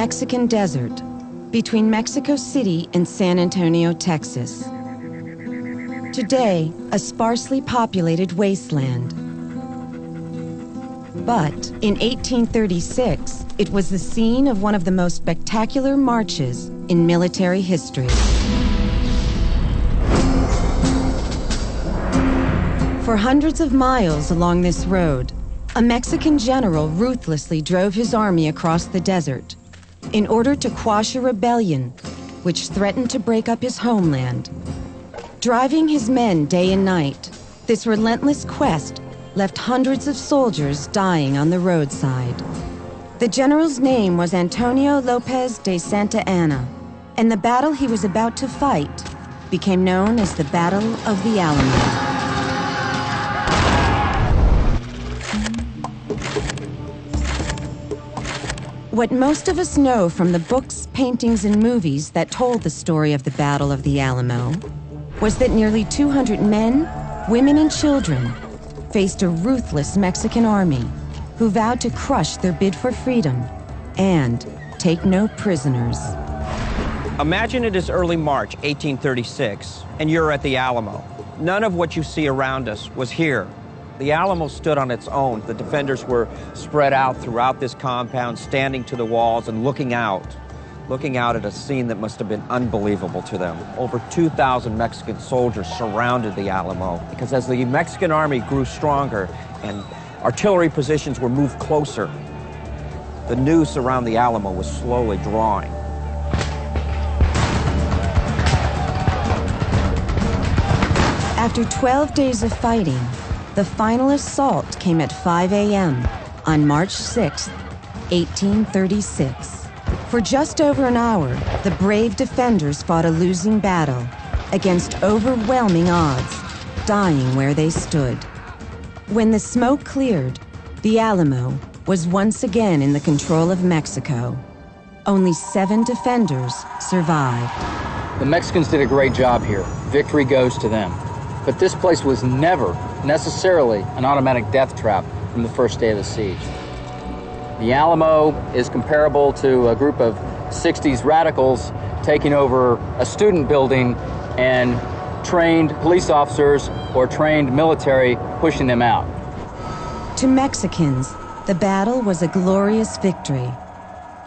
Mexican desert between Mexico City and San Antonio, Texas. Today, a sparsely populated wasteland. But in 1836, it was the scene of one of the most spectacular marches in military history. For hundreds of miles along this road, a Mexican general ruthlessly drove his army across the desert in order to quash a rebellion which threatened to break up his homeland. Driving his men day and night, this relentless quest left hundreds of soldiers dying on the roadside. The general's name was Antonio Lopez de Santa Anna, and the battle he was about to fight became known as the Battle of the Alamo. What most of us know from the books, paintings, and movies that told the story of the Battle of the Alamo was that nearly 200 men, women, and children faced a ruthless Mexican army who vowed to crush their bid for freedom and take no prisoners. Imagine it is early March 1836, and you're at the Alamo. None of what you see around us was here. The Alamo stood on its own. The defenders were spread out throughout this compound, standing to the walls and looking out at a scene that must have been unbelievable to them. Over 2,000 Mexican soldiers surrounded the Alamo because as the Mexican army grew stronger and artillery positions were moved closer, the noose around the Alamo was slowly drawing. After 12 days of fighting, the final assault came at 5 a.m. on March 6, 1836. For just over an hour, the brave defenders fought a losing battle against overwhelming odds, dying where they stood. When the smoke cleared, the Alamo was once again in the control of Mexico. Only 7 defenders survived. The Mexicans did a great job here. Victory goes to them. But this place was never necessarily an automatic death trap from the first day of the siege. The Alamo is comparable to a group of 60s radicals taking over a student building and trained police officers or trained military pushing them out. To Mexicans, the battle was a glorious victory,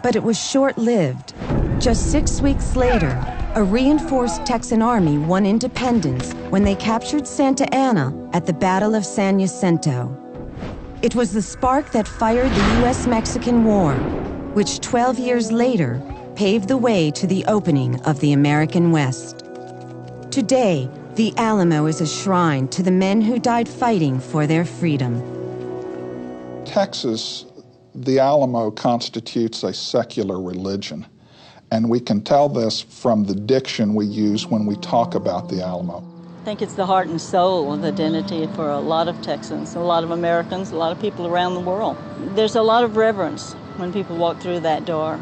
but it was short-lived. Just 6 weeks later, a reinforced Texan army won independence when they captured Santa Anna at the Battle of San Jacinto. It was the spark that fired the U.S.-Mexican War, which 12 years later paved the way to the opening of the American West. Today, the Alamo is a shrine to the men who died fighting for their freedom. Texas, the Alamo constitutes a secular religion. And we can tell this from the diction we use when we talk about the Alamo. I think it's the heart and soul of identity for a lot of Texans, a lot of Americans, a lot of people around the world. There's a lot of reverence when people walk through that door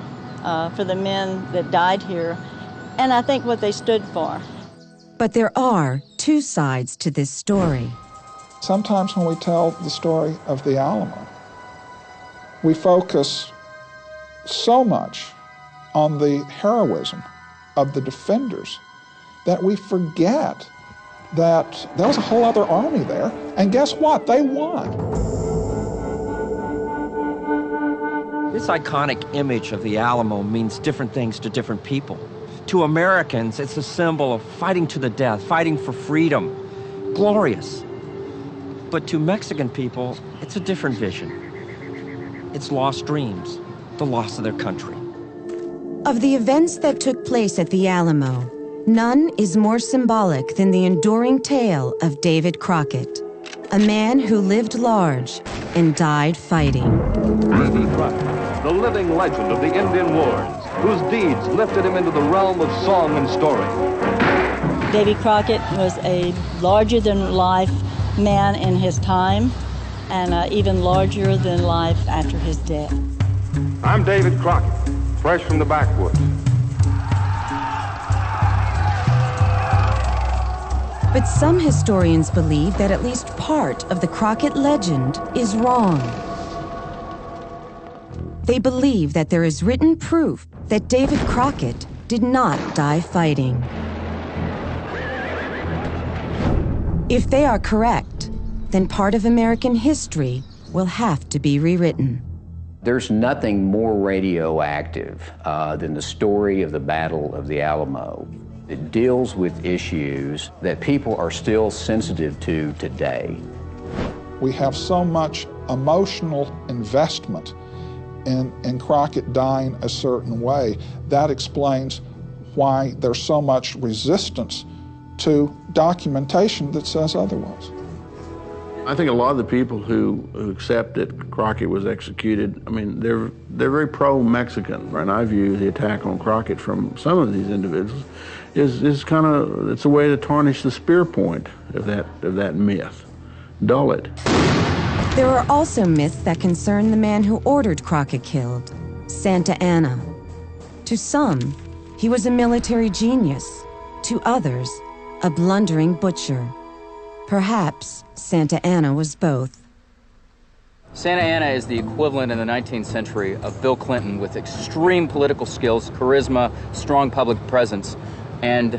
for the men that died here, and I think what they stood for. But there are 2 sides to this story. Sometimes when we tell the story of the Alamo, we focus so much on the heroism of the defenders that we forget that there was a whole other army there, and guess what? They won. This iconic image of the Alamo means different things to different people. To Americans, it's a symbol of fighting to the death, fighting for freedom, glorious. But to Mexican people, it's a different vision. It's lost dreams, the loss of their country. Of the events that took place at the Alamo, none is more symbolic than the enduring tale of Davy Crockett, a man who lived large and died fighting. Davy Crockett, the living legend of the Indian Wars, whose deeds lifted him into the realm of song and story. Davy Crockett was a larger-than-life man in his time, and even larger than life after his death. I'm David Crockett, fresh from the backwoods. But some historians believe that at least part of the Crockett legend is wrong. They believe that there is written proof that David Crockett did not die fighting. If they are correct, then part of American history will have to be rewritten. There's nothing more radioactive than the story of the Battle of the Alamo. It deals with issues that people are still sensitive to today. We have so much emotional investment in Crockett dying a certain way. That explains why there's so much resistance to documentation that says otherwise. I think a lot of the people who accept that Crockett was executed, I mean, they're very pro-Mexican, right? And I view the attack on Crockett from some of these individuals is kind of, it's a way to tarnish the spear point of that myth, dull it. There are also myths that concern the man who ordered Crockett killed, Santa Anna. To some, he was a military genius. To others, a blundering butcher. Perhaps Santa Anna was both. Santa Anna is the equivalent in the 19th century of Bill Clinton, with extreme political skills, charisma, strong public presence, and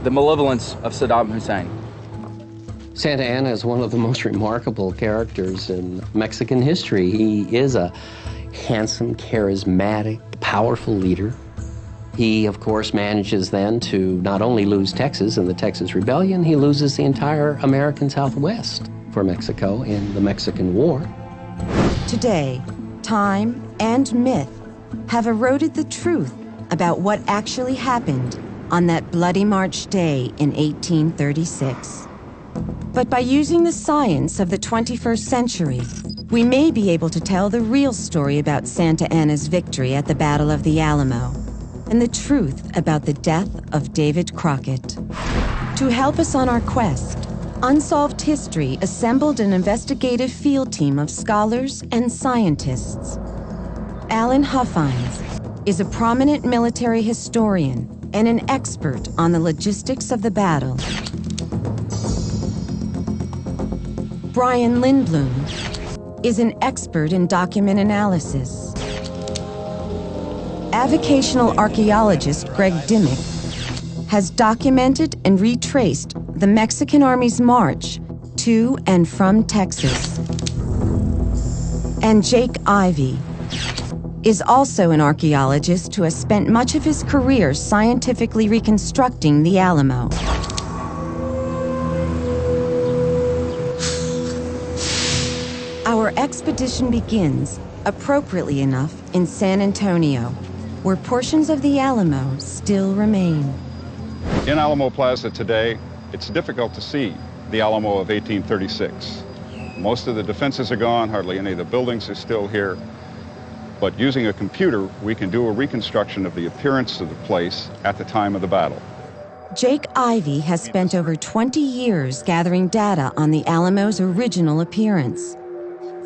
the malevolence of Saddam Hussein. Santa Anna is one of the most remarkable characters in Mexican history. He is a handsome, charismatic, powerful leader. He, of course, manages then to not only lose Texas in the Texas Rebellion, he loses the entire American Southwest for Mexico in the Mexican War. Today, time and myth have eroded the truth about what actually happened on that bloody March day in 1836. But by using the science of the 21st century, we may be able to tell the real story about Santa Anna's victory at the Battle of the Alamo, and the truth about the death of David Crockett. To help us on our quest, Unsolved History assembled an investigative field team of scholars and scientists. Alan Huffines is a prominent military historian and an expert on the logistics of the battle. Brian Lindblom is an expert in document analysis. Avocational archaeologist Greg Dimmick has documented and retraced the Mexican Army's march to and from Texas. And Jake Ivey is also an archaeologist who has spent much of his career scientifically reconstructing the Alamo. Our expedition begins, appropriately enough, in San Antonio, where portions of the Alamo still remain. In Alamo Plaza today, it's difficult to see the Alamo of 1836. Most of the defenses are gone, hardly any of the buildings are still here. But using a computer, we can do a reconstruction of the appearance of the place at the time of the battle. Jake Ivey has spent over 20 years gathering data on the Alamo's original appearance.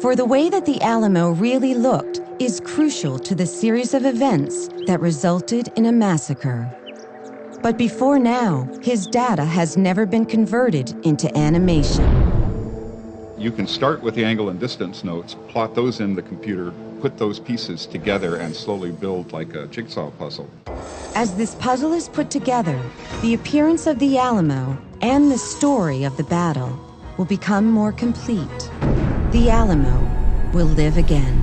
For the way that the Alamo really looked is crucial to the series of events that resulted in a massacre. But before now, his data has never been converted into animation. You can start with the angle and distance notes, plot those in the computer, put those pieces together, and slowly build like a jigsaw puzzle. As this puzzle is put together, the appearance of the Alamo and the story of the battle will become more complete. The Alamo will live again.